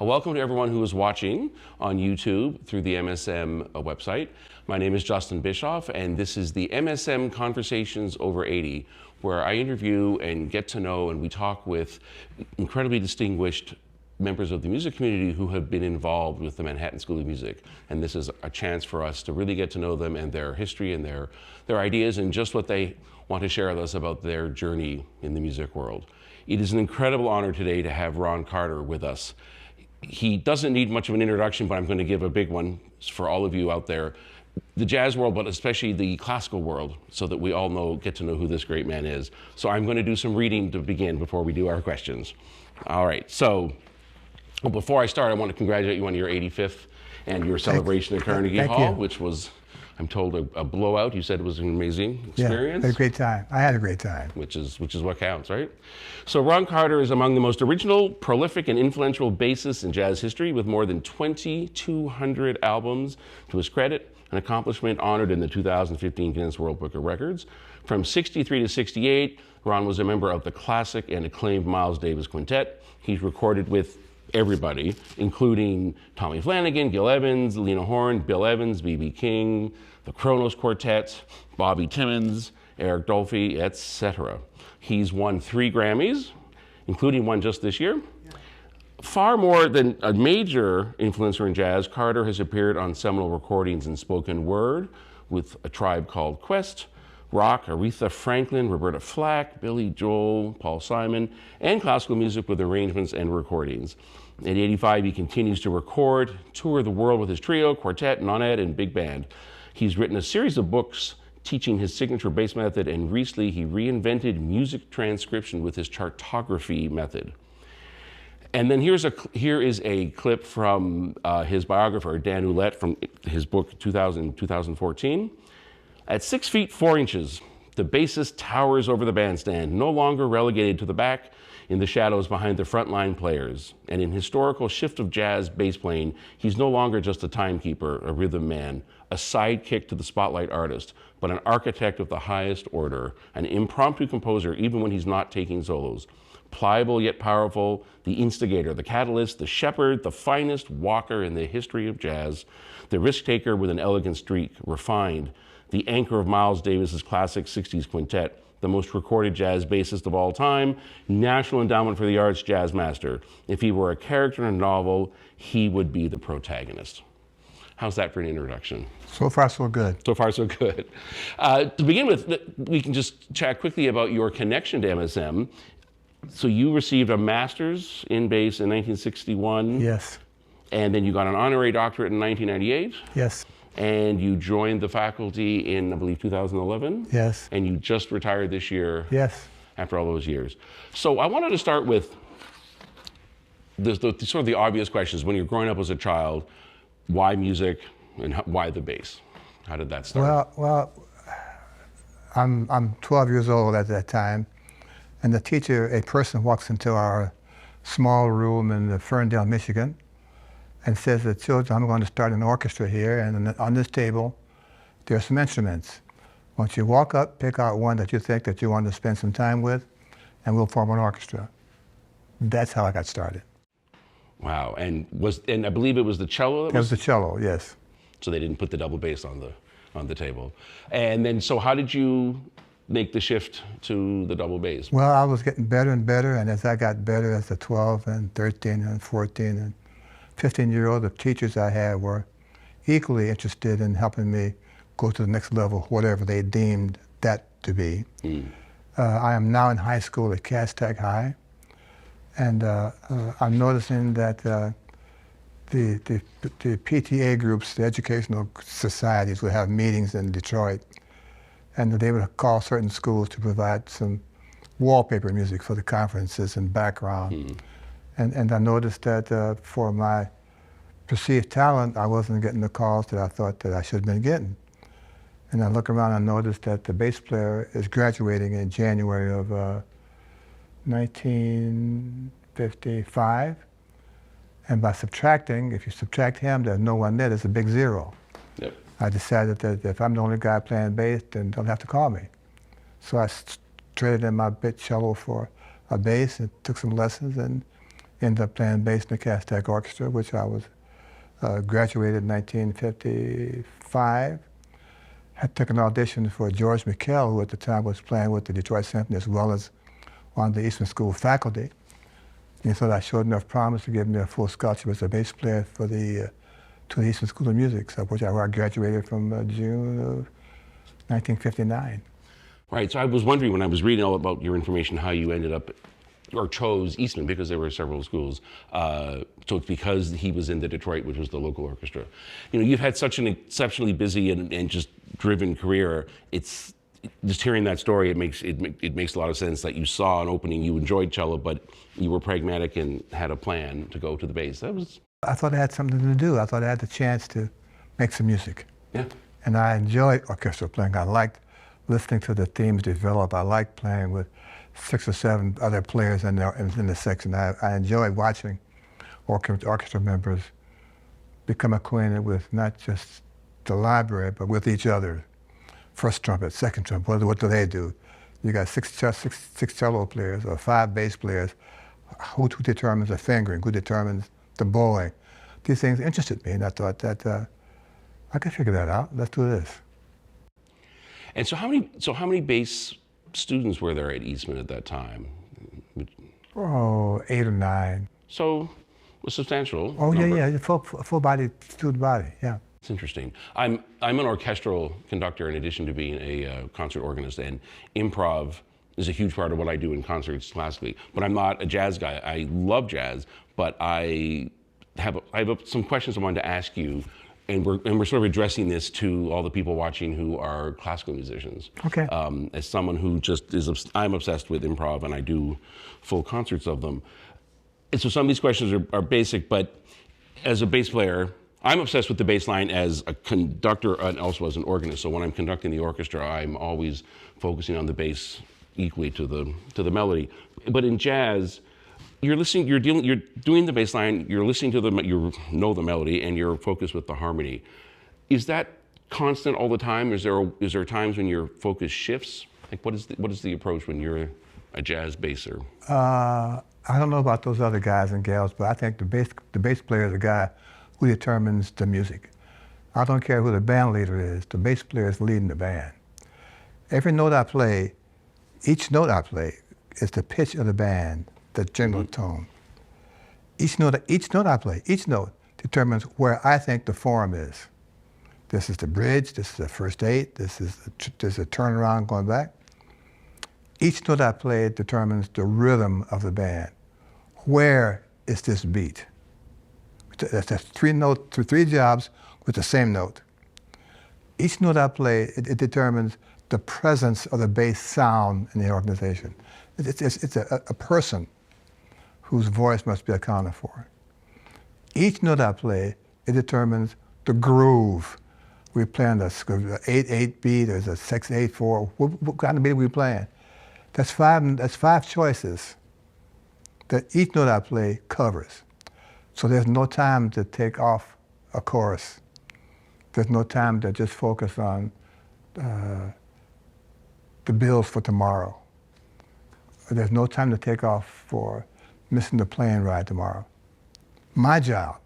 Welcome to everyone who is watching on YouTube through the MSM website. My name is Justin Bischof, and this is the MSM Conversations Over 80, where I interview and get to know and we talk with incredibly distinguished members of the music community who have been involved with the Manhattan School of Music. And this is a chance for us to really get to know them and their history and their ideas and just what they want to share with us about their journey in the music world. It is an incredible honor today to have Ron Carter with us. He doesn't need much of an introduction, but I'm going to give a big one for all of you out there. The jazz world, but especially the classical world, so that we all get to know who this great man is. So I'm going to do some reading to begin before we do our questions. All right, so before I start, I want to congratulate you on your 85th and your celebration at Carnegie Hall, which was, I'm told, a blowout. You said it was an amazing experience. Yeah, had a great time. I had a great time. Which is what counts, right? So Ron Carter is among the most original, prolific, and influential bassists in jazz history, with more than 2,200 albums to his credit, an accomplishment honored in the 2015 Guinness World Book of Records. From 63 to 68, Ron was a member of the classic and acclaimed Miles Davis Quintet. He's recorded with everybody, including Tommy Flanagan, Gil Evans, Lena Horne, Bill Evans, B.B. King, the Kronos Quartet, Bobby Timmons, Eric Dolphy, etc. He's won 3 Grammys, including one just this year. Far more than a major influencer in jazz, Carter has appeared on seminal recordings in spoken word with A Tribe Called Quest, rock, Aretha Franklin, Roberta Flack, Billy Joel, Paul Simon, and classical music with arrangements and recordings. At 85, he continues to record, tour the world with his trio, quartet, nonet, and big band. He's written a series of books teaching his signature bass method, and recently he reinvented music transcription with his chartography method. And then here is a clip from his biographer, Dan Ouellette, from his book 2014. At 6 feet 4 inches, the bassist towers over the bandstand, no longer relegated to the back in the shadows behind the frontline players. And in historical shift of jazz bass playing, he's no longer just a timekeeper, a rhythm man, a sidekick to the spotlight artist, but an architect of the highest order, an impromptu composer even when he's not taking solos. Pliable yet powerful, the instigator, the catalyst, the shepherd, the finest walker in the history of jazz, the risk-taker with an elegant streak, refined, the anchor of Miles Davis's classic 60s quintet, the most recorded jazz bassist of all time, National Endowment for the Arts jazz master. If he were a character in a novel, he would be the protagonist. How's that for an introduction? So far, so good. So far, so good. To begin with, we can just chat quickly about your connection to MSM. So you received a master's in bass in 1961. Yes. And then you got an honorary doctorate in 1998. Yes. And you joined the faculty in, I believe, 2011? Yes. And you just retired this year? Yes. After all those years. So I wanted to start with the sort of the obvious questions. When you're growing up as a child, why music and why the bass? How did that start? Well, I'm 12 years old at that time, and a person walks into our small room in Ferndale, Michigan, and says to the children, I'm going to start an orchestra here, and on this table, there are some instruments. Once you walk up, pick out one that you think that you want to spend some time with, and we'll form an orchestra. That's how I got started. Wow, and I believe it was the cello? It was the cello, yes. So they didn't put the double bass on the table. And then, so how did you make the shift to the double bass? Well, I was getting better and better, and as I got better as a 12 and 13 and 14 and 15-year-old, the teachers I had were equally interested in helping me go to the next level, whatever they deemed that to be. I am now in high school at Cass Tech High, and I'm noticing that the PTA groups, the educational societies, would have meetings in Detroit, and they would call certain schools to provide some wallpaper music for the conferences and background. And I noticed that for my perceived talent, I wasn't getting the calls that I thought that I should have been getting. And I look around and noticed that the bass player is graduating in January of 1955. And by subtracting, if you subtract him, there's no one there, there's a big zero. Yep. I decided that if I'm the only guy playing bass, then they'll have to call me. So I traded in my bit cello for a bass and took some lessons, and Ended up playing bass in the Cass Tech Orchestra, which I was graduated in 1955. Had took an audition for George McKell, who at the time was playing with the Detroit Symphony as well as on the Eastman School faculty. And so I showed enough promise to give me a full scholarship as a bass player for to the Eastman School of Music, so which I graduated from June of 1959. Right, so I was wondering when I was reading all about your information how you ended up or chose Eastman, because there were several schools. So it's because he was in the Detroit, which was the local orchestra. You know, you've had such an exceptionally busy and just driven career. It's just hearing that story, it makes a lot of sense that you saw an opening, you enjoyed cello, but you were pragmatic and had a plan to go to the bass. I thought I had something to do. I thought I had the chance to make some music. Yeah. And I enjoyed orchestral playing. I liked listening to the themes develop. I liked playing with 6 or 7 other players in the section. I enjoyed watching orchestra members become acquainted with not just the library, but with each other. First trumpet, second trumpet, what do they do? You got six cello players or 5 bass players. Who determines the fingering? Who determines the bowing? These things interested me, and I thought that I could figure that out. Let's do this. And so how many bass students were there at Eastman at that time? Oh, 8 or 9. So it was substantial. Oh, number. yeah, full body student body, yeah. It's interesting. I'm an orchestral conductor in addition to being a concert organist, and improv is a huge part of what I do in concerts classically. But I'm not a jazz guy. I love jazz, but I have some questions I wanted to ask you, and we're sort of addressing this to all the people watching who are classical musicians. Okay. As someone who just I'm obsessed with improv, and I do full concerts of them. And so some of these questions are basic, but as a bass player, I'm obsessed with the bass line as a conductor and also as an organist. So when I'm conducting the orchestra, I'm always focusing on the bass equally to the melody. But in jazz, you're doing the bass line, you're listening to you know the melody, and you're focused with the harmony. Is that constant all the time? Is there times when your focus shifts? Like what is the approach when you're a jazz basser? I don't know about those other guys and gals, but I think the bass player is the guy who determines the music. I don't care who the band leader is, the bass player is leading the band. Every note I play, each note I play is the pitch of the band, the general tone. Each note I play, each note determines where I think the form is. This is the bridge, this is the first 8, this is a turnaround going back. Each note I play determines the rhythm of the band. Where is this beat? That's 3 jobs with the same note. Each note I play, it determines the presence of the bass sound in the organization. It's a person whose voice must be accounted for. Each note I play, it determines the groove. We're playing the 8/8 beat, there's a 6/8/4. What kind of beat are we playing? That's 5 choices that each note I play covers. So there's no time to take off a chorus. There's no time to just focus on the bills for tomorrow. There's no time to take off for missing the plane ride tomorrow. My job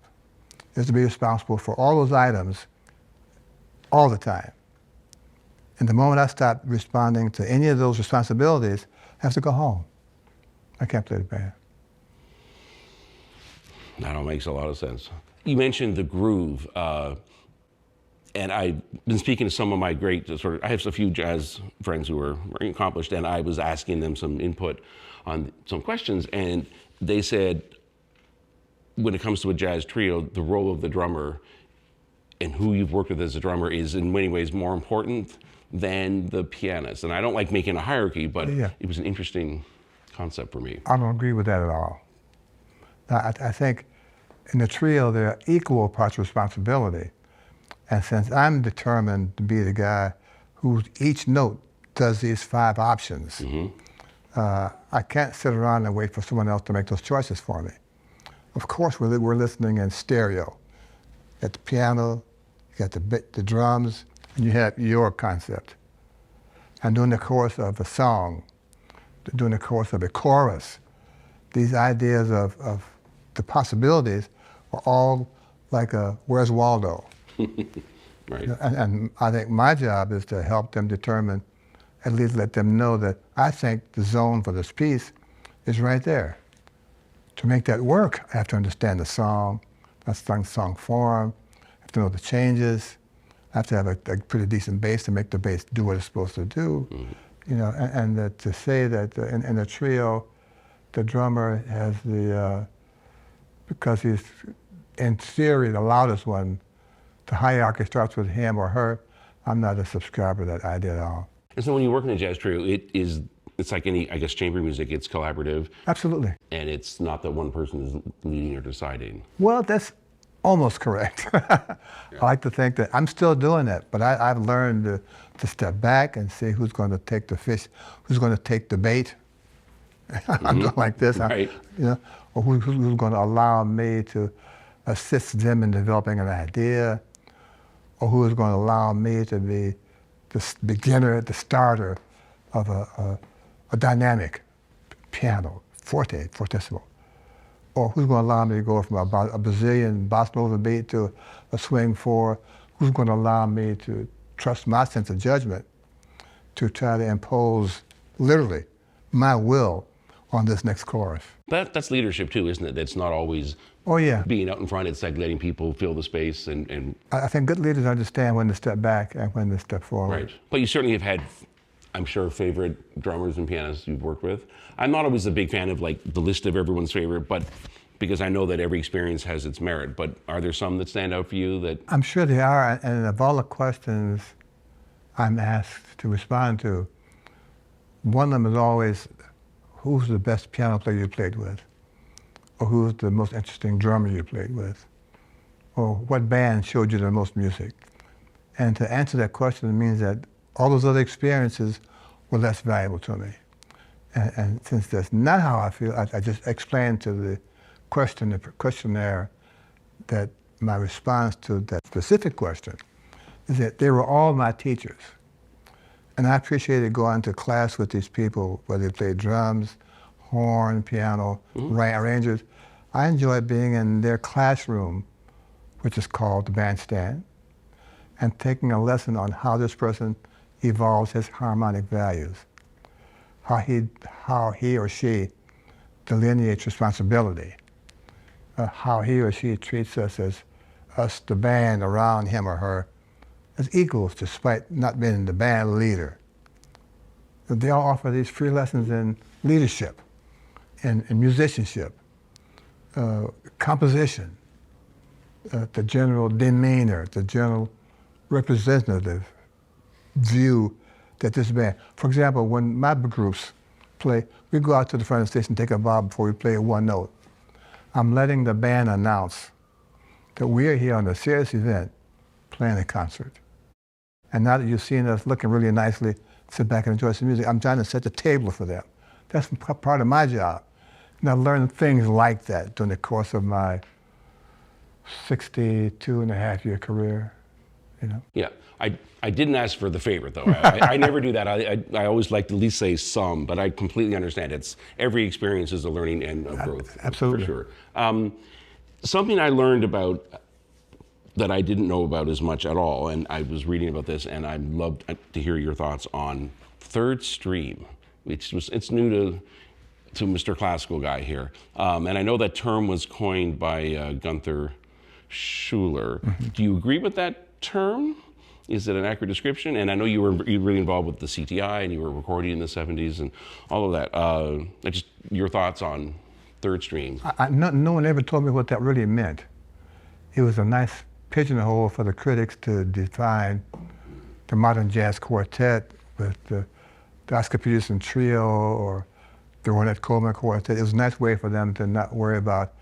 is to be responsible for all those items all the time. And the moment I stop responding to any of those responsibilities, I have to go home. I can't play the band. That all makes a lot of sense. You mentioned the groove, and I've been speaking to some of my I have a few jazz friends who are very accomplished, and I was asking them some input on some questions, and they said, when it comes to a jazz trio, the role of the drummer and who you've worked with as a drummer is in many ways more important than the pianist. And I don't like making a hierarchy, but it was an interesting concept for me. I don't agree with that at all. I think in the trio, there are equal parts of responsibility. And since I'm determined to be the guy who each note does these 5 options, I can't sit around and wait for someone else to make those choices for me. Of course, we're listening in stereo. You got the piano, you got the drums, and you have your concept. And during the course of a song, during the course of a chorus, these ideas of the possibilities are all like a Where's Waldo? Right. And I think my job is to help them determine, at least let them know that I think the zone for this piece is right there. To make that work, I have to understand the song, song form, I have to know the changes, I have to have a pretty decent bass to make the bass do what it's supposed to do. You know, and to say that in a trio, the drummer has because he's in theory the loudest one, the hierarchy starts with him or her. I'm not a subscriber to that idea at all. And so when you work in a jazz trio, it's like any, I guess, chamber music, it's collaborative. Absolutely. And it's not that one person is leading or deciding. Well, that's almost correct. I like to think that I'm still doing that, but I've learned to step back and see who's going to take the fish, who's going to take the bait. I'm going like this, right. You know, or who's going to allow me to assist them in developing an idea, or who is going to allow me to be the beginner, the starter of a dynamic piano, fortissimo. Or who's going to allow me to go from a Brazilian bossa nova beat to a swing four? Who's going to allow me to trust my sense of judgment to try to impose, literally, my will on this next chorus? That's leadership too, isn't it? It's not always being out in front. It's like letting people fill the space and I think good leaders understand when to step back and when to step forward. Right. But you certainly have had, I'm sure, favorite drummers and pianists you've worked with. I'm not always a big fan of like the list of everyone's favorite, but because I know that every experience has its merit. But are there some that stand out for you that? I'm sure they are, and of all the questions I'm asked to respond to, one of them is always, who's the best piano player you played with? Or who's the most interesting drummer you played with? Or what band showed you the most music? And to answer that question means that all those other experiences were less valuable to me. And since that's not how I feel, I just explained to the questionnaire that my response to that specific question is that they were all my teachers. And I appreciated going to class with these people, whether they played drums, horn, piano, arrangers. I enjoyed being in their classroom, which is called the bandstand, and taking a lesson on how this person evolves his harmonic values, how he or she delineates responsibility, how he or she treats us as the band around him or her, as equals despite not being the band leader. They all offer these free lessons in leadership, in musicianship, composition, the general demeanor, the general representative view that this band. For example, when my groups play, we go out to the front of the station, take a bow before we play one note. I'm letting the band announce that we are here on a serious event playing a concert. And now that you've seen us looking really nicely, sit back and enjoy some music, I'm trying to set the table for them. That's part of my job. And I learned things like that during the course of my 62-and-a-half-year career, you know? Yeah, I didn't ask for the favorite though. I never do that. I always like to at least say some, but I completely understand. Every experience is a learning and a growth. Absolutely. For sure. Something I learned about that I didn't know about as much at all, and I was reading about this, and I'd love to hear your thoughts on third stream. It's new to Mr. Classical Guy here, and I know that term was coined by Gunther Schuller. Do you agree with that term? Is it an accurate description? And I know you were really involved with the CTI, and you were recording in the 70s and all of that. Just your thoughts on third stream. No one ever told me what that really meant. It was a nice pigeonhole for the critics to define the modern jazz quartet with the Oscar Peterson trio or the Ornette Coleman quartet. It was a nice way for them to not worry about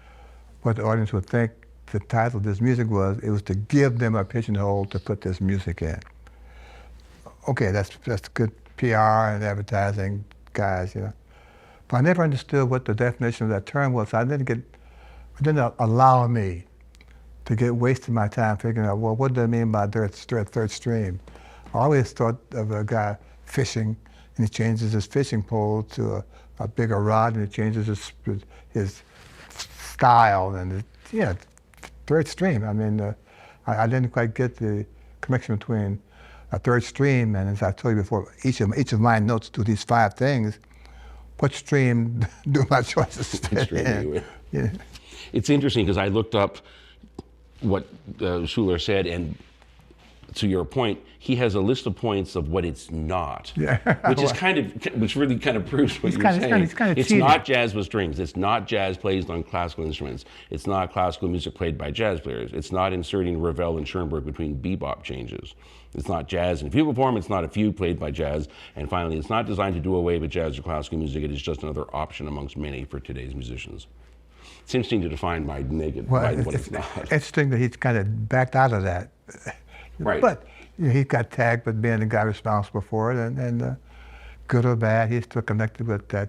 what the audience would think the title of this music was. It was to give them a pigeonhole to put this music in. Okay, that's good PR and advertising guys, you know. But I never understood what the definition of that term was. So it didn't allow me to get wasting my time figuring out, well, what do they mean by third stream? I always thought of a guy fishing, and he changes his fishing pole to a bigger rod, and he changes his style and third stream. I mean, I didn't quite get the connection between a third stream and, as I told you before, each of my notes do these 5 things. What stream do my choices fit in? Yeah. It's interesting because I looked up what Schuller said, and to your point, he has a list of points of what it's not, which really kind of proves what you're saying. It's not jazz with strings. It's not jazz played on classical instruments. It's not classical music played by jazz players. It's not inserting Ravel and Schoenberg between bebop changes. It's not jazz in fugue form. It's not a fugue played by jazz. And finally, it's not designed to do away with jazz or classical music. It is just another option amongst many for today's musicians. It's interesting to define my negative, what it's not. Interesting that he's kind of backed out of that. Right. But he got tagged with being the guy responsible for it, and good or bad, he's still connected with that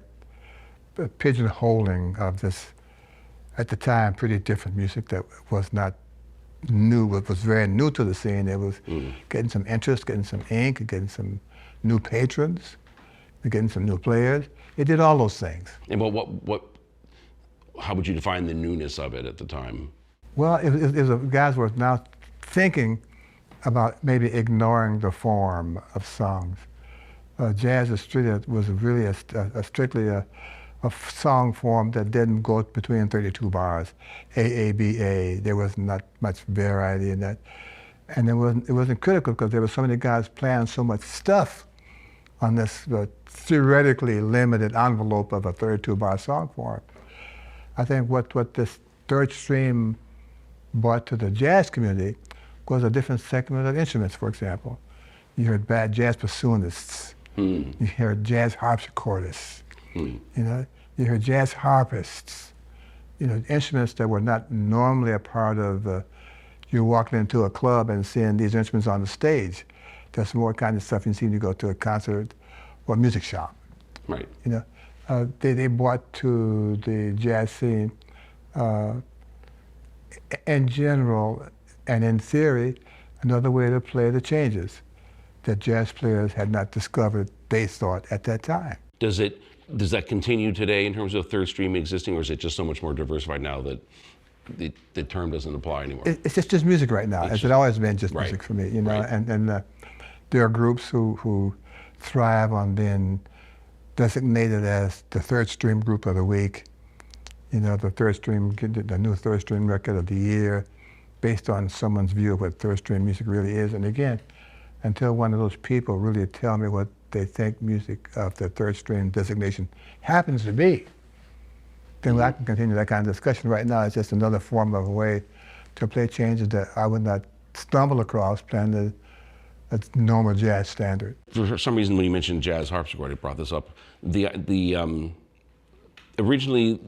pigeonholing of this, at the time, pretty different music that was not new, it was very new to the scene. It was getting some interest, getting some ink, getting some new patrons, getting some new players. It did all those things. And how would you define the newness of it at the time? Well, guys were now thinking about maybe ignoring the form of songs. Jazz was really strictly a song form that didn't go between 32 bars. A, B, A. There was not much variety in that. And it wasn't critical because there were so many guys playing so much stuff on this theoretically limited envelope of a 32-bar song form. I think what this third stream brought to the jazz community was a different segment of instruments, for example. You heard bad jazz bassoonists. You heard jazz harpsichordists. You heard jazz harpists. Instruments that were not normally a part of you walking into a club and seeing these instruments on the stage. That's more kind of stuff you see when you go to a concert or a music shop. Right. They brought to the jazz scene, in general and in theory, another way to play the changes that jazz players had not discovered, they thought, at that time. Does that continue today in terms of third stream existing, or is it just so much more diversified now that the term doesn't apply anymore? It's just music right now, as it always been just music for me, Right. And there are groups who thrive on being designated as the third stream group of the week. The new third stream record of the year, based on someone's view of what third stream music really is. And again, until one of those people really tell me what they think music of the third stream designation happens to be, then I can continue that kind of discussion. Right now, it's just another form of a way to play changes that I would not stumble across playing a normal jazz standard. For some reason, when you mentioned jazz harpsichord, it brought this up. Originally,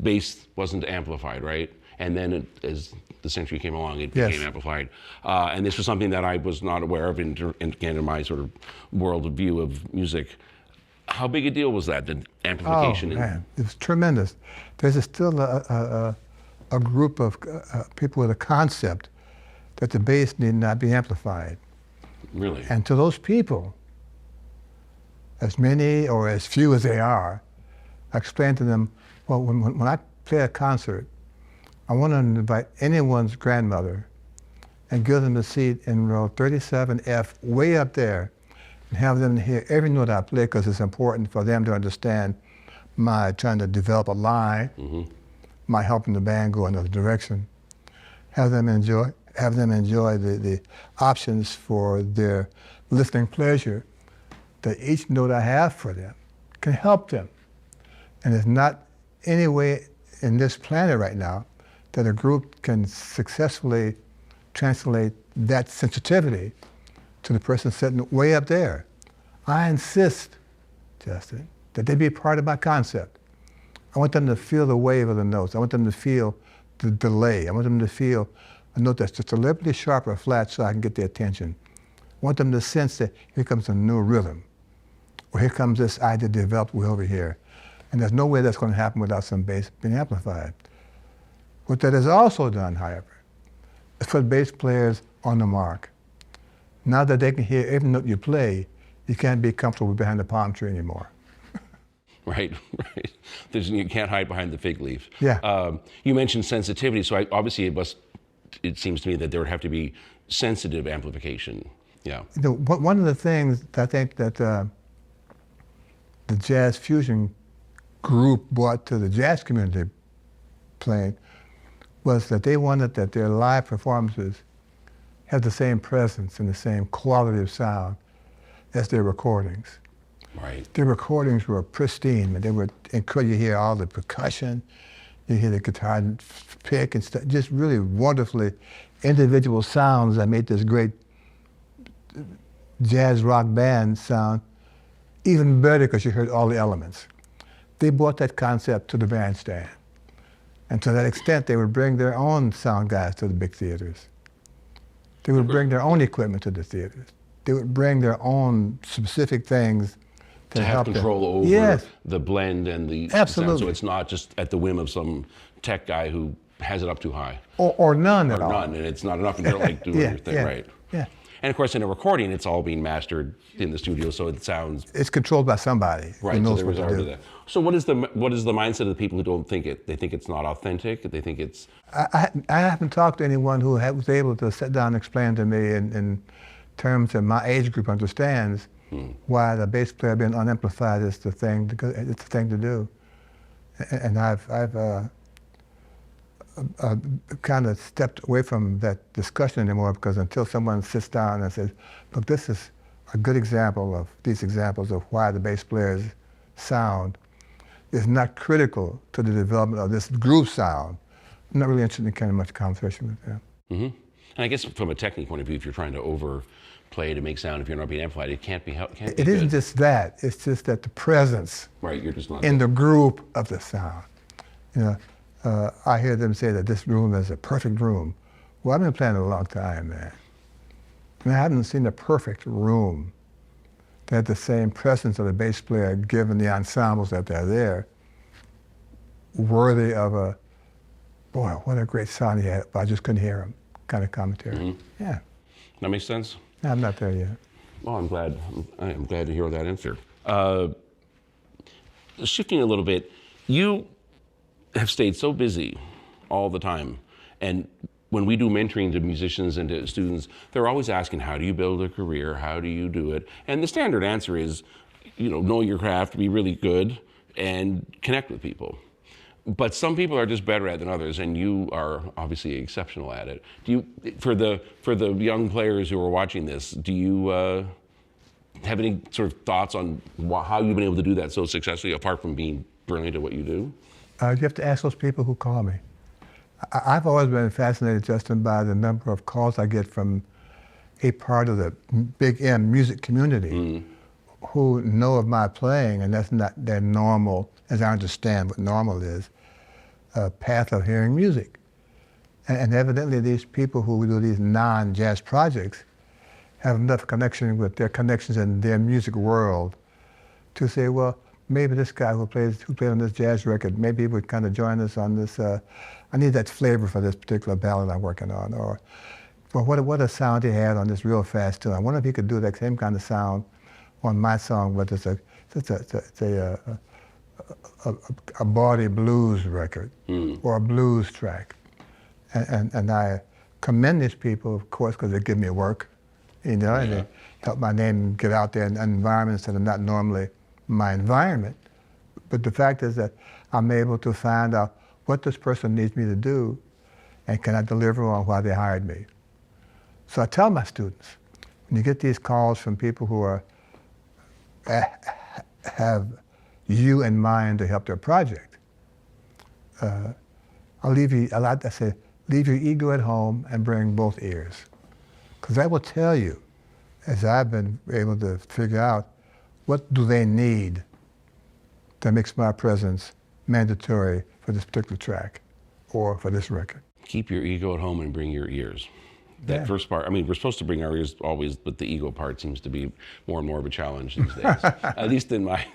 bass wasn't amplified, right? And then as the century came along, it became amplified. And this was something that I was not aware of in my sort of world view of music. How big a deal was that, the amplification? Oh, man, it was tremendous. There's still a group of people with a concept that the bass need not be amplified. Really? And to those people, as many or as few as they are, I explained to them, well, when I play a concert, I want to invite anyone's grandmother and give them a seat in row 37F, way up there, and have them hear every note I play, because it's important for them to understand my trying to develop a line, my helping the band go another direction. Have them enjoy the options for their listening pleasure, that each note I have for them can help them. And there's not any way in this planet right now that a group can successfully translate that sensitivity to the person sitting way up there. I insist, Justin, that they be part of my concept. I want them to feel the wave of the notes. I want them to feel the delay. I want them to feel a note that's just a little bit sharp or flat so I can get their attention. I want them to sense that here comes a new rhythm, or here comes this idea developed way over here. And there's no way that's going to happen without some bass being amplified. What that has also done, however, is put bass players on the mark. Now that they can hear every note you play, you can't be comfortable behind the palm tree anymore. Right, right. You can't hide behind the fig leaf. Yeah. You mentioned sensitivity, so obviously it seems to me that there would have to be sensitive amplification. Yeah. You know, one of the things that I think that the jazz fusion group brought to the jazz community playing was that they wanted that their live performances had the same presence and the same quality of sound as their recordings. Right. Their recordings were pristine, and they were incredible. You hear all the percussion, you hear the guitar pick and stuff, just really wonderfully individual sounds that made this great jazz rock band sound even better because you heard all the elements. They brought that concept to the bandstand. And to that extent, they would bring their own sound guys to the big theaters. They would bring their own equipment to the theaters. They would bring their own specific things to have control over yes. the blend and the Absolutely. sound, so it's not just at the whim of some tech guy who has it up too high. Or none at all. Or none, and it's not enough, and you're like doing your thing, right? Yeah. And of course, in a recording, it's all being mastered in the studio, so it sounds... It's controlled by somebody right, who knows so what there to was do. that. So what is the mindset of the people who don't think it? They think it's not authentic? They think it's... I haven't talked to anyone who was able to sit down and explain to me in terms that my age group understands why the bass player being unamplified is the thing to do. And I've kind of stepped away from that discussion anymore, because until someone sits down and says, look, this is a good example of these examples of why the bass player's sound is not critical to the development of this groove sound, I'm not really interested in kind of much conversation with them. Mm-hmm. And I guess from a technique point of view, if you're trying to overplay to make sound, if you're not being amplified, it can't be good. It isn't just that, it's just that the presence right, you're just not in the groove of the sound. You know, I hear them say that this room is a perfect room. Well, I've been playing a long time, man. And I haven't seen a perfect room that had the same presence of the bass player, given the ensembles that are there, worthy of a, boy, what a great sound he had, but I just couldn't hear him, kind of commentary. Mm-hmm. Yeah. That makes sense? No, I'm not there yet. Well, I'm glad to hear that answer. Shifting a little bit, you have stayed so busy all the time, and when we do mentoring to musicians and to students, they're always asking, how do you build a career? How do you do it? And the standard answer is, know your craft, be really good, and connect with people. But some people are just better at it than others, and you are obviously exceptional at it. For the young players who are watching this, do you have any sort of thoughts on how you've been able to do that so successfully, apart from being brilliant at what you do? You have to ask those people who call me. I've always been fascinated, Justin, by the number of calls I get from a part of the big M music community who know of my playing, and that's not their normal, as I understand what normal is, path of hearing music. And evidently these people who do these non-jazz projects have enough connection with their connections in their music world to say, well, maybe this guy who played on this jazz record, maybe he would kind of join us on this, I need that flavor for this particular ballad I'm working on, or what a sound he had on this real fast tune. I wonder if he could do that same kind of sound on my song, but it's a body blues record or a blues track. And I commend these people, of course, because they give me work, and they help my name get out there in environments that are not normally my environment. But the fact is that I'm able to find out what this person needs me to do, and can I deliver on why they hired me. So I tell my students, when you get these calls from people who have you in mind to help their project, I say, leave your ego at home and bring both ears. Because I will tell you, as I've been able to figure out, what do they need that makes my presence mandatory for this particular track or for this record. Keep your ego at home and bring your ears. That first part, I mean, we're supposed to bring our ears always, but the ego part seems to be more and more of a challenge these days, at least in my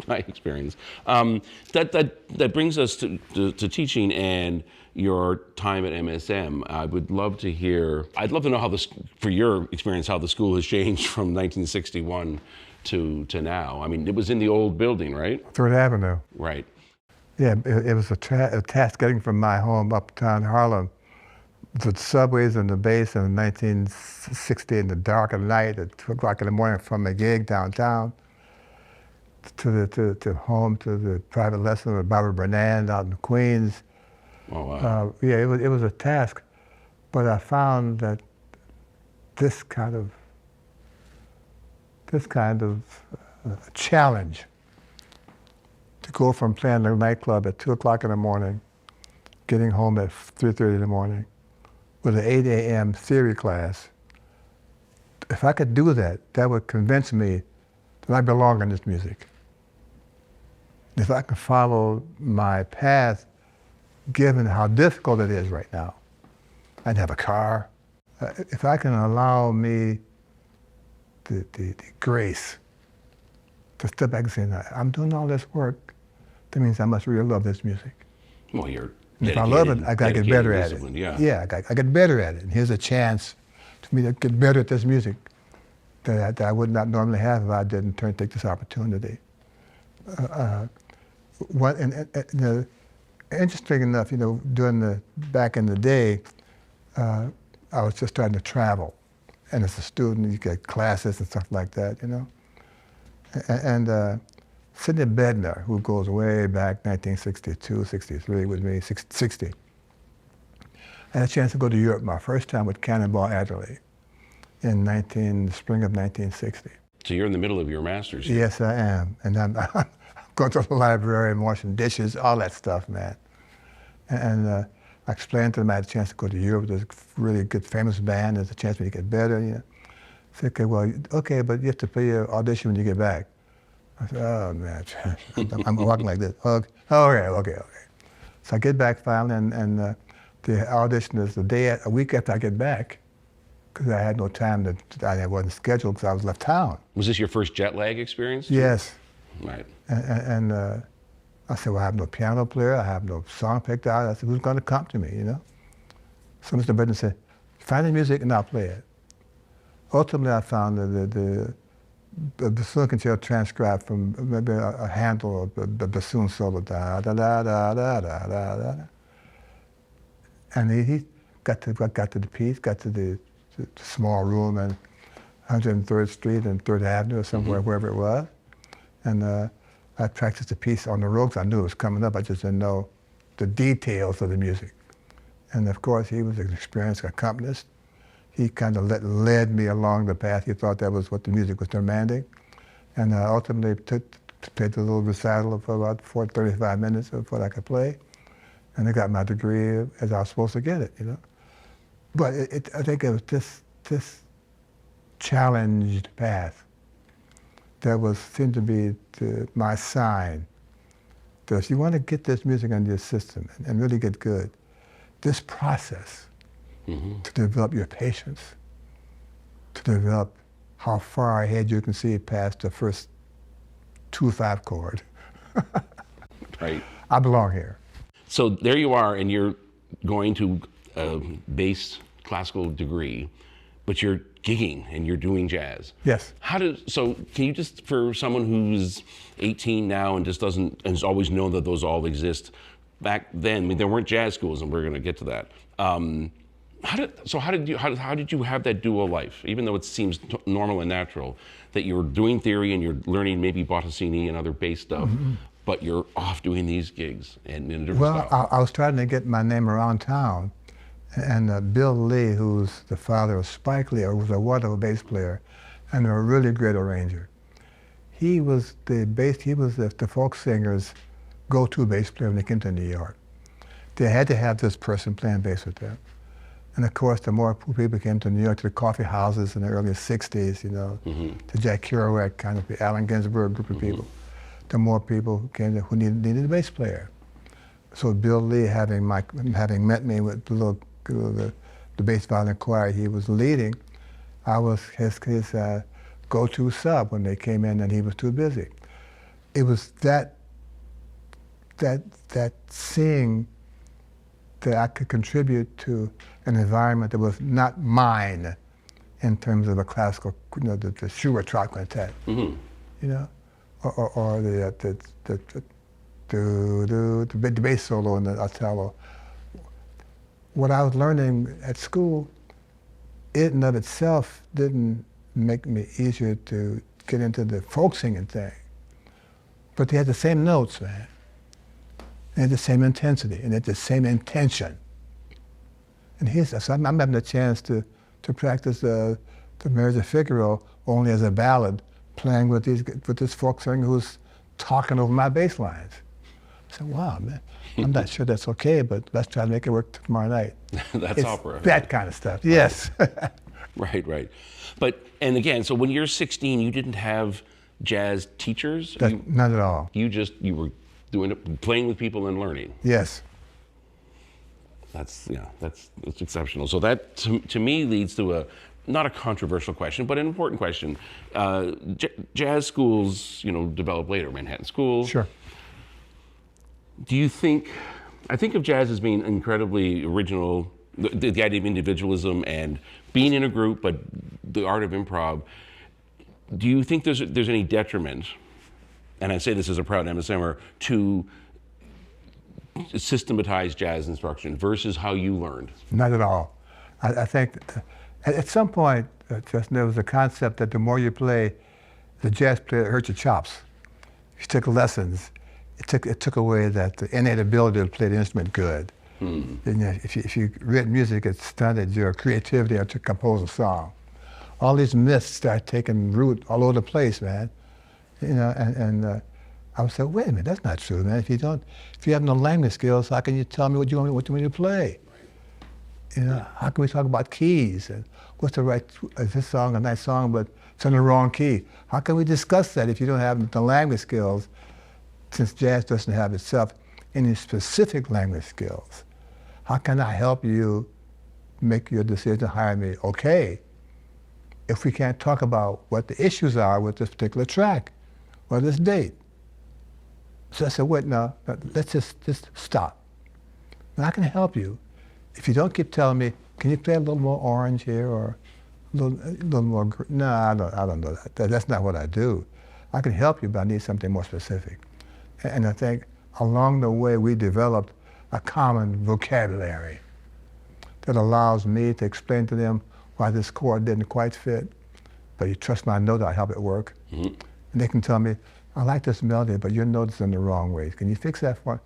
experience. That brings us to teaching and your time at MSM. I'd love to know for your experience, how the school has changed from 1961 to now? I mean, it was in the old building, right? Third Avenue. Right. Yeah, it was a task getting from my home uptown Harlem, the subways and the base in 1960 in the dark of night at 2 o'clock in the morning from a gig downtown to home to the private lesson with Barbara Bernand out in Queens. Oh, wow. Yeah, it was a task, but I found that this kind of challenge to go from playing the nightclub at 2 o'clock in the morning, getting home at 3:30 in the morning, with an 8 a.m. theory class. If I could do that, that would convince me that I belong in this music. If I can follow my path, given how difficult it is right now, I have a car. If I can allow me the grace to step back and say, I'm doing all this work, that means I must really love this music. Well, you're If I love it, I got to get better at it. Yeah, I get better at it. And here's a chance for me to get better at this music that I would not normally have if I didn't take this opportunity. Interesting enough, back in the day, I was just starting to travel. And as a student, you get classes and stuff like that, And Sidney Bednar, who goes way back, 1962, 63 with me, 60. I had a chance to go to Europe my first time with Cannonball Adderley in the spring of 1960. So you're in the middle of your master's. Yes, I am. And I'm going to the library and washing dishes, all that stuff, man. And I explained to them I had a chance to go to Europe. There's a really good, famous band. There's a chance for me to get better. I said, okay, but you have to play your audition when you get back. I said, oh, man. I'm walking like this. Okay. So I get back finally, and the audition is a week after I get back, because I had no time I wasn't scheduled because I was left town. Was this your first jet lag experience? Yes. Right. And I said, well, I have no piano player. I have no song picked out. I said, who's going to come to me, So Mr. Bednar said, find the music and I'll play it. Ultimately, I found the bassoon concerto transcribed from maybe a Handel or the bassoon solo, da da da da da da da da. And he got to the piece, got to the small room in 103rd Street and 3rd Avenue or somewhere, wherever it was. And I practiced the piece on the road because I knew it was coming up. I just didn't know the details of the music. And of course, he was an experienced accompanist. He kind of led me along the path. He thought that was what the music was demanding. And ultimately played the little recital for about 35 minutes of what I could play. And I got my degree as I was supposed to get it, But I think it was this challenged path that seemed to be my sign that if you want to get this music into your system and really get good, this process to develop your patience, to develop how far ahead you can see past the first 2/5 chord. Right. I belong here. So there you are, and you're going to a bass classical degree, but you're gigging and you're doing jazz. Yes. So can you just, for someone who's 18 now and just doesn't, and has always known that those all exist, back then, there weren't jazz schools, and we're going to get to that. How did you have that dual life, even though it seems normal and natural, that you're doing theory and you're learning maybe Bottesini and other bass stuff, but you're off doing these gigs and in a different style? I was trying to get my name around town, and Bill Lee, who's the father of Spike Lee, was a wonderful bass player and a really great arranger. He was the folk singer's go-to bass player when they came to New York. They had to have this person playing bass with them. And of course, the more people came to New York, to the coffee houses in the early 60s, to Jack Kerouac, kind of the Allen Ginsberg group of people, the more people who came who needed a bass player. So Bill Lee, having met me with the bass violin choir he was leading, I was his go-to sub when they came in and he was too busy. It was that seeing that I could contribute to an environment that was not mine in terms of a classical, the Schubert Trot Quintet. you know, or the bass solo in the Othello. What I was learning at school, it in of itself didn't make me easier to get into the folk singing thing. But they had the same notes, man. They had the same intensity, and they had the same intention. And so I'm having a chance to practice the Marriage of Figaro only as a ballad, playing with this folk singer who's talking over my bass lines. I said, wow, man, I'm not sure that's okay, but let's try to make it work tomorrow night. That's opera. That kind of stuff, yes. Right. But, and again, so when you're 16, you didn't have jazz teachers? Not at all. You were doing it, playing with people and learning. Yes. That's exceptional. So that, to me, leads to not a controversial question, but an important question. Jazz schools, developed later, Manhattan School. Sure. Do you think, I think of jazz as being incredibly original, the idea of individualism and being in a group, but the art of improv. Do you think there's any detriment, and I say this as a proud MSMer, to systematize jazz instruction versus how you learned? Not at all. I think at some point, there was a concept that the more you play, the jazz player hurt your chops. If you took lessons, it took away that innate ability to play the instrument good. If you read music, it stunted your creativity to compose a song. All these myths start taking root all over the place, man. And I would say, wait a minute, that's not true, man. If you have no language skills, how can you tell me what you want me to play? How can we talk about keys and what's the right? Is this song a nice song, but it's in the wrong key? How can we discuss that if you don't have the language skills? Since jazz doesn't have itself any specific language skills, how can I help you make your decision to hire me? Okay, if we can't talk about what the issues are with this particular track or this date. So I said, wait, no, let's just stop. And I can help you. If you don't keep telling me, can you play a little more orange here or a little more, no, I don't know that. That's not what I do. I can help you, but I need something more specific. And I think along the way, we developed a common vocabulary that allows me to explain to them why this chord didn't quite fit, but you trust my note, I'll help it work. Mm-hmm. And they can tell me, I like this melody, but your note is in the wrong way. Can you fix that for me?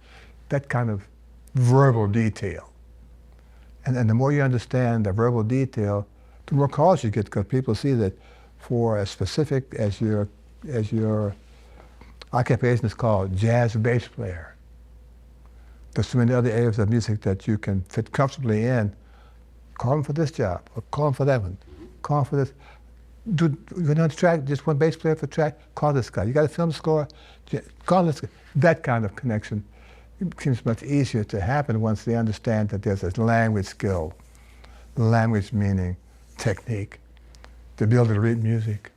That kind of verbal detail. And the more you understand the verbal detail, the more calls you get, because people see that for as specific as your occupation is called jazz bass player. There's so many other areas of music that you can fit comfortably in. Call them for this job, or call them for that one. Call them for this. You know the track, just one bass player for track, call this guy. You got a film score, call this guy. That kind of connection seems much easier to happen once they understand that there's a language skill, language meaning technique, the ability to read music,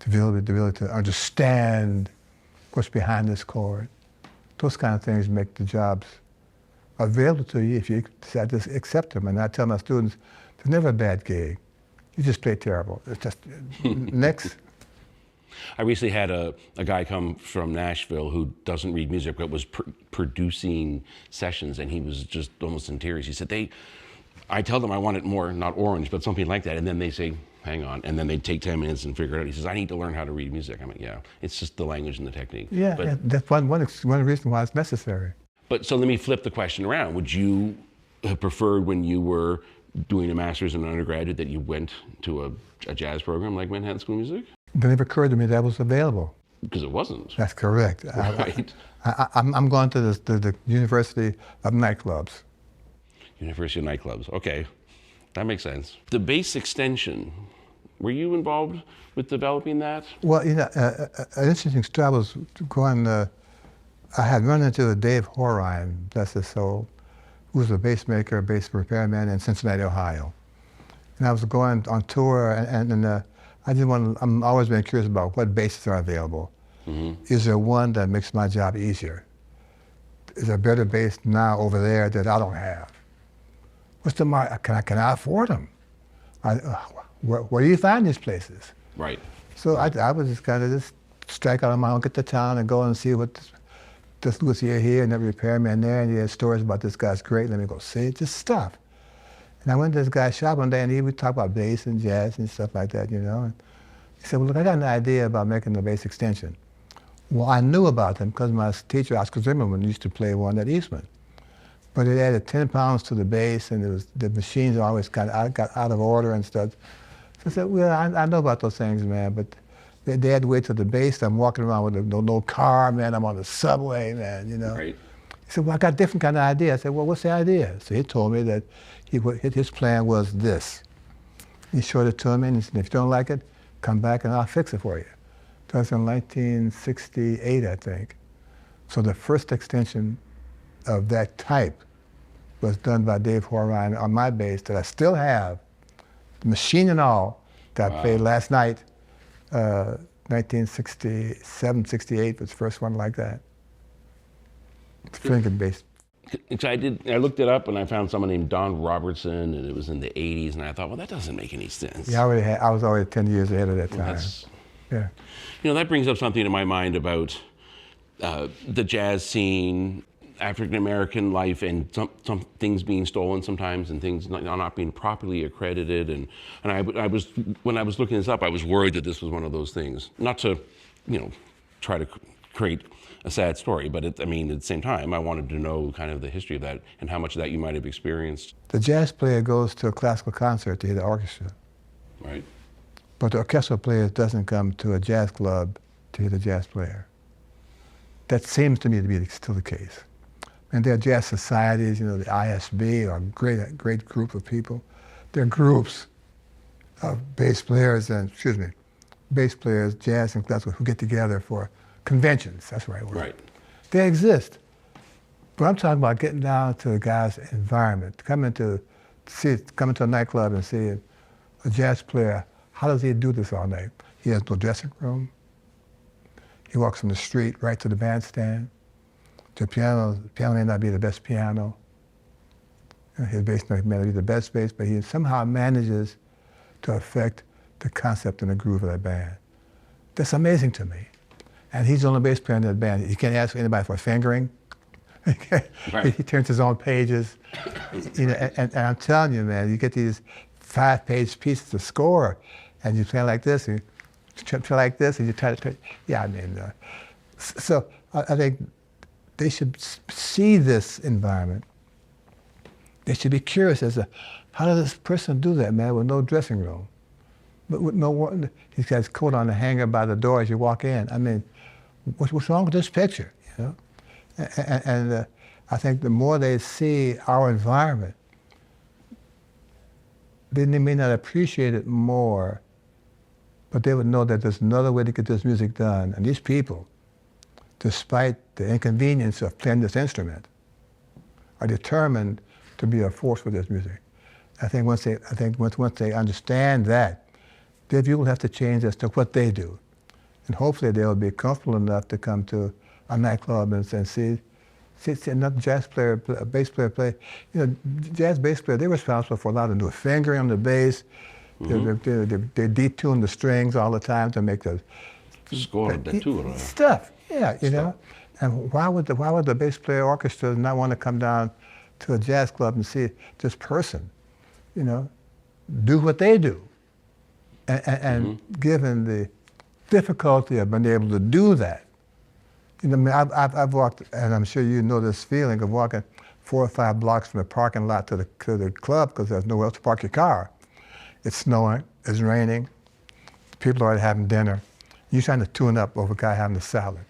the ability to understand what's behind this chord. Those kind of things make the jobs available to you if you decide to accept them. And I tell my students, there's never a bad gig. You just play terrible. It's just, next. I recently had a guy come from Nashville who doesn't read music, but was producing sessions, and he was just almost in tears. He said, I tell them I want it more, not orange, but something like that, and then they say, hang on, and then they take 10 minutes and figure it out. He says, I need to learn how to read music. I'm like, yeah, it's just the language and the technique. Yeah, that's one reason why it's necessary. But so let me flip the question around. Would you have preferred when you were doing a master's and an undergraduate that you went to a jazz program like Manhattan School of Music? It never occurred to me that was available. Because it wasn't. That's correct. Right. I'm going to the University of Nightclubs. University of Nightclubs, okay. That makes sense. The bass extension, were you involved with developing that? Well, an interesting story. I was going, I had run into Dave Horine, bless his soul, who was a bass maker, bass repairman in Cincinnati, Ohio. And I was going on tour, and I'm always been curious about what basses are available. Mm-hmm. Is there one that makes my job easier? Is there a better bass now over there that I don't have? What's the market? Can I afford them? Where do you find these places? Right. So I was just kind of just strike out on my own, get to town and go and see what this luthier here and that repairman there, and he had stories about this guy's great. Let me go see it, just stuff. And I went to this guy's shop one day, and he would talk about bass and jazz and stuff like that, you know. And he said, well, look, I got an idea about making a bass extension. Well, I knew about them because my teacher, Oscar Zimmerman, used to play one at Eastman. But it added 10 pounds to the bass, and the machines always got out of order and stuff. So I said, well, I know about those things, man, but they had to wait till the bass. I'm walking around with no car, man. I'm on the subway, man, you know. Right. He said, well, I got a different kind of idea. I said, well, what's the idea? So he told me that his plan was this. He showed it to me, and he said, if you don't like it, come back and I'll fix it for you. That was in 1968, I think. So the first extension of that type was done by Dave Horine on my bass that I still have, the machine and all, that I played last night. 1967, 68 was the first one like that. Finger bass. So I looked it up and I found someone named Don Robertson, and it was in the 80s, and I thought, well, that doesn't make any sense. Yeah, I was already 10 years ahead of that time. Yeah. You know, that brings up something in my mind about the jazz scene, African-American life, and some things being stolen sometimes, and things not being properly accredited. And I was, when I was looking this up, I was worried that this was one of those things. Not to, you know, try to create a sad story, but I mean, at the same time, I wanted to know kind of the history of that and how much of that you might have experienced. The jazz player goes to a classical concert to hear the orchestra. Right. But the orchestral player doesn't come to a jazz club to hear the jazz player. That seems to me to be still the case. And there are jazz societies, you know, the ISB are a great group of people. There are groups of bass players, jazz and classical, who get together for conventions, that's the right word. Right. They exist. But I'm talking about getting down to the guy's environment, coming to a nightclub and see a jazz player. How does he do this all night? He has no dressing room. He walks from the street right to the bandstand. The piano may not be the best piano. His bass may not be the best bass, but he somehow manages to affect the concept and the groove of that band. That's amazing to me. And he's the only bass player in that band. He can't ask anybody for fingering. Right. He turns his own pages. You know, and I'm telling you, man, you get these 5-page pieces of score, and you play like this, and you play like this, and you try to play. Yeah, I mean, so I think they should see this environment. They should be curious as to how does this person do that, man, with no dressing room, but with no. He's got his coat on the hanger by the door as you walk in. I mean, what's wrong with this picture? You know, and I think the more they see our environment, then they may not appreciate it more, but they would know that there's another way to get this music done. And these people, despite the inconvenience of playing this instrument, are determined to be a force for this music. I think once they understand that, their view will have to change as to what they do. And hopefully they'll be comfortable enough to come to a nightclub and see another jazz player, a bass player play. You know, jazz bass player, they're responsible for a lot of new fingering on the bass. Mm-hmm. They detune the strings all the time to make the stuff. Yeah, you know. And why would the bass player orchestra not want to come down to a jazz club and see this person, you know, do what they do? And given the difficulty of being able to do that, you know, I mean, I've walked, and I'm sure you know this feeling of walking 4 or 5 blocks from the parking lot to the club because there's nowhere else to park your car. It's snowing, it's raining, people are already having dinner. You're trying to tune up over a guy having a salad.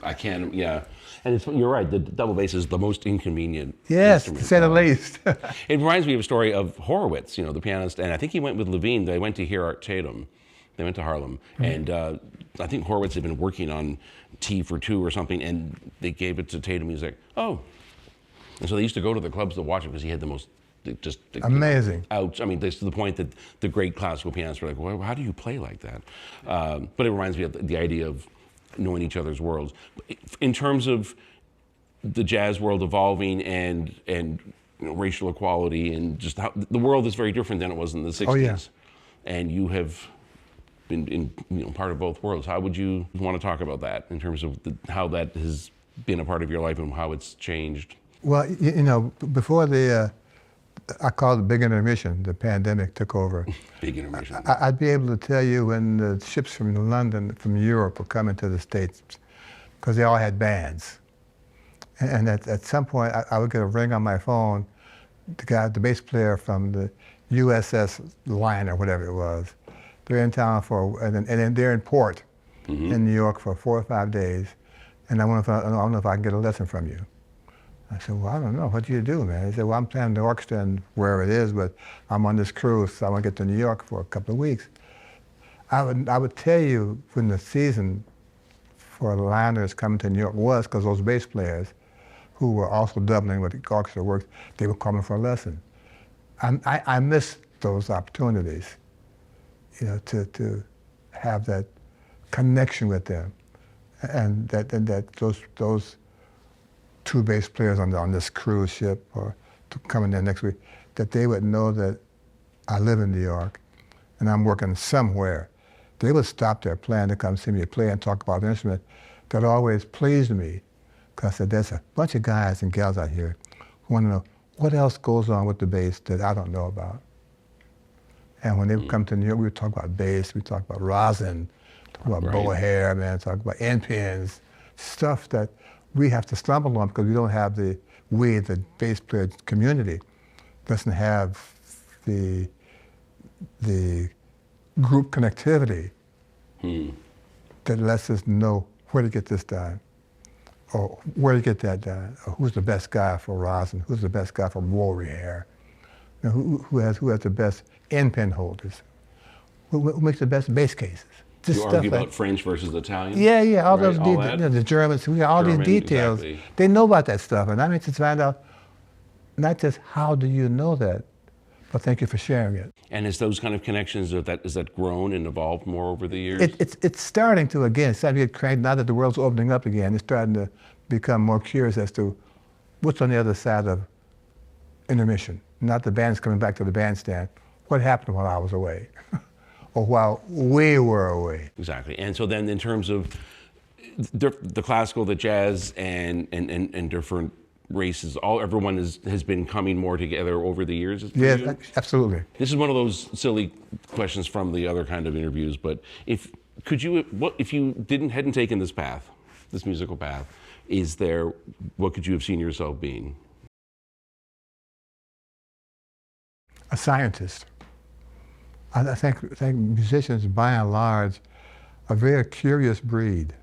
I can't, yeah. And you're right, the double bass is the most inconvenient instrument. To say the least. It reminds me of a story of Horowitz, you know, the pianist, and I think he went with Levine. They went to hear Art Tatum. They went to Harlem, and I think Horowitz had been working on T for 2 or something, and they gave it to Tatum. He was like, oh. And so they used to go to the clubs to watch it because he had the most, amazing. Ouch. I mean, to the point that the great classical pianists were like, well, how do you play like that? But it reminds me of the idea of knowing each other's worlds. In terms of the jazz world evolving and you know, racial equality and just how the world is very different than it was in the 60s. Oh, yeah. And you have part of both worlds. How would you want to talk about that in terms of how that has been a part of your life and how it's changed? Well, before I call it the big intermission, the pandemic took over. Big intermission. I'd be able to tell you when the ships from London, from Europe were coming to the States, because they all had bands. And at some point, I would get a ring on my phone, the bass player from the USS Lion or whatever it was. They're in town and then they're in port in New York for 4 or 5 days. And I don't know if I can get a lesson from you. I said, well, I don't know. What do you do, man? He said, well, I'm playing the orchestra and wherever it is, but I'm on this cruise, so I want to get to New York for a couple of weeks. I would tell you when the season for the liners coming to New York was, because those bass players who were also doubling with the orchestra works, they were coming for a lesson. I missed those opportunities, to have that connection with them, and that those 2 bass players on this cruise ship or coming there next week, that they would know that I live in New York and I'm working somewhere. They would stop their playing to come see me play and talk about the instrument. That always pleased me, because I said, there's a bunch of guys and gals out here who want to know what else goes on with the bass that I don't know about. And when they would come to New York, we would talk about bass, we would talk about rosin, talk about bow hair, talk about end pins, stuff that we have to stumble on because we don't have the bass player community doesn't have the group connectivity that lets us know where to get this done, or where to get that done, or who's the best guy for rosin, who's the best guy for woolly hair, who has the best end pin holders, who makes the best bass cases. You argue about French versus Italian? Yeah, all those all details. The Germans, we got all these details. Exactly. They know about that stuff, and I need to find out not just how do you know that, but thank you for sharing it. And is those kind of connections, is that grown and evolved more over the years? It's starting to, again, it's starting to get cranked. Now that the world's opening up again, it's starting to become more curious as to what's on the other side of intermission. Not the band's coming back to the bandstand. What happened while I was away? Or while we were away. Exactly. And so then in terms of the classical, the jazz, and different races, everyone has been coming more together over the years? Yes, absolutely. This is one of those silly questions from the other kind of interviews, but if you hadn't taken this path, this musical path, what could you have seen yourself being? A scientist. I think musicians, by and large, are a very curious breed.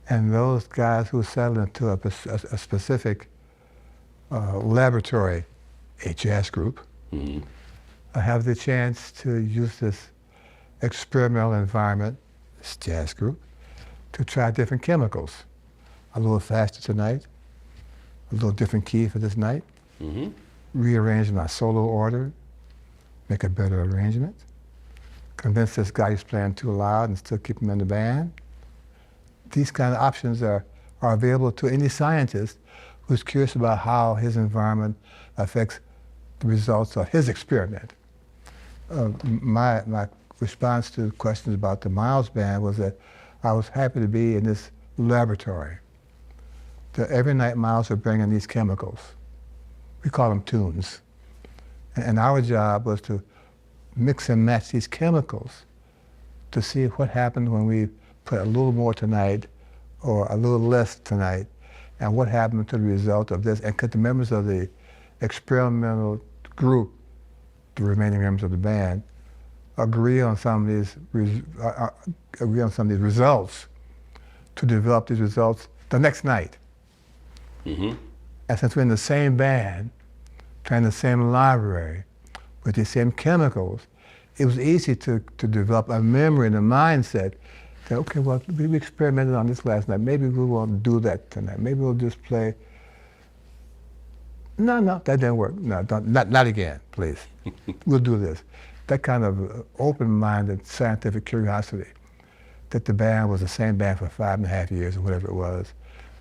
And those guys who settle into a specific laboratory, a jazz group, have the chance to use this experimental environment, this jazz group, to try different chemicals. A little faster tonight, a little different key for this night, rearrange my solo order, make a better arrangement, convince this guy he's playing too loud and still keep him in the band. These kind of options are available to any scientist who's curious about how his environment affects the results of his experiment. My response to questions about the Miles Band was that I was happy to be in this laboratory. That every night Miles would bring in these chemicals. We call them tunes. And our job was to mix and match these chemicals to see what happened when we put a little more tonight or a little less tonight, and what happened to the result of this. And could the members of the experimental group, the remaining members of the band, agree on some of these results to develop these results the next night. And since we're in the same band, trying the same library, with the same chemicals, it was easy to develop a memory and a mindset that, okay, well, we experimented on this last night. Maybe we won't do that tonight. Maybe we'll just play. No, that didn't work. No, not again, please. We'll do this. That kind of open-minded scientific curiosity, that the band was the same band for 5.5 years or whatever it was.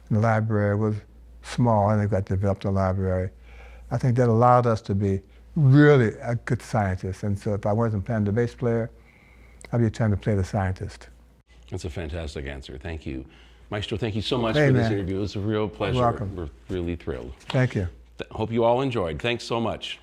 And the library was small, and they got developed a library. I think that allowed us to be really a good scientist. And so if I wasn't playing the bass player, have your time to play the scientist. That's a fantastic answer. Thank you. Maestro, thank you so much Hey, for this man. interview. It was a real pleasure. Welcome. We're really thrilled. Thank you. Hope you all enjoyed. Thanks so much.